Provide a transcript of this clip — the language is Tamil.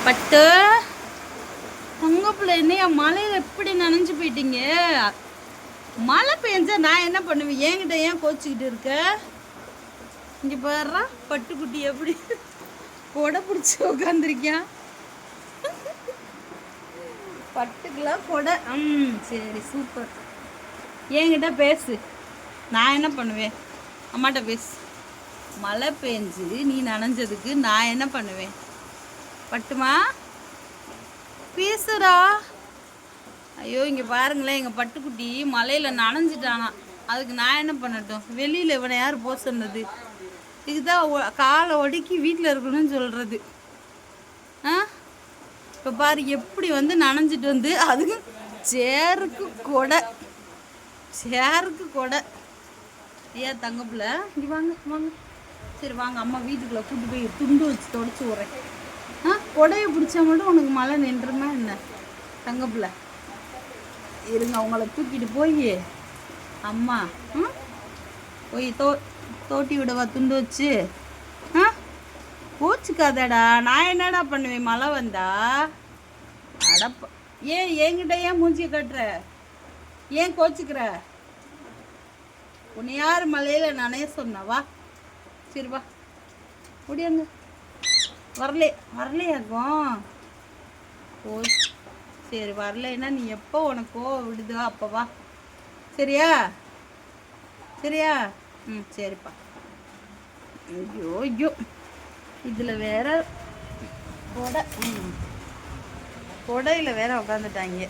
பட்டு உங்க பிள்ளை என்னையா மழையில எப்படி நனைஞ்சு போயிட்டீங்க? மழை பெஞ்சா நான் என்ன பண்ணுவேன்? என்கிட்ட ஏன் கோச்சிக்கிட்டு இருக்க? இங்க பாடுறா பட்டுக்குட்டி எப்படி கொடை பிடிச்சி உட்காந்துருக்கியான். பட்டுக்கெல்லாம் கொடை. சரி சூப்பர். என்கிட்ட பேசு, நான் என்ன பண்ணுவேன்? அம்மாட்ட பேசு. மழை பெஞ்சு நீ நனைஞ்சதுக்கு நான் என்ன பண்ணுவேன்? பட்டுமா பேசுறா. ஐயோ இங்கே பாருங்களேன், எங்கள் பட்டுக்குட்டி மலையில் நனைஞ்சிட்டானா. அதுக்கு நான் என்ன பண்ணட்டும்? வெளியில் இவனை யார் போக சொன்னது? இதுதான் காலை ஒடுக்கி வீட்டில் இருக்கணும்னு சொல்கிறது. இப்போ பாரு எப்படி வந்து நனைஞ்சிட்டு வந்து, அதுக்கு சேருக்கு கொடை, சேருக்கு கொடை. ஏன் தங்கப்பில் இங்கே வாங்க வாங்க. சரி வாங்க, அம்மா வீட்டுக்குள்ளே கூட்டு போய் துண்டு வச்சு தொடச்சி விட்றேன். கொடையை பிடிச்சா மட்டும் உனக்கு மழை நின்றுமா என்ன? தங்கப்பில் இருங்க, அவங்கள தூக்கிட்டு போய் அம்மா போய் தோட்டி விடவா துண்டு வச்சு? கோச்சிக்காதடா. நான் என்னடா பண்ணுவேன் மழை வந்தா? அடப்பா, ஏன் என்கிட்ட ஏன் மூஞ்சியை கட்டுற? ஏன் கோச்சிக்கிற? உன்னை யார் மலையில் நனைய சொன்னவா? சரி வா முடியாங்க. வரலையாக்கும். ஓ சரி, வரலைன்னா நீ எப்போ உனக்கோ விடுதோ அப்போ வா. சரியா சரியா? சரிப்பா. ஐயோ ஐயோ, இதில் வேற கொடையில் வேற உட்காந்துட்டாங்க.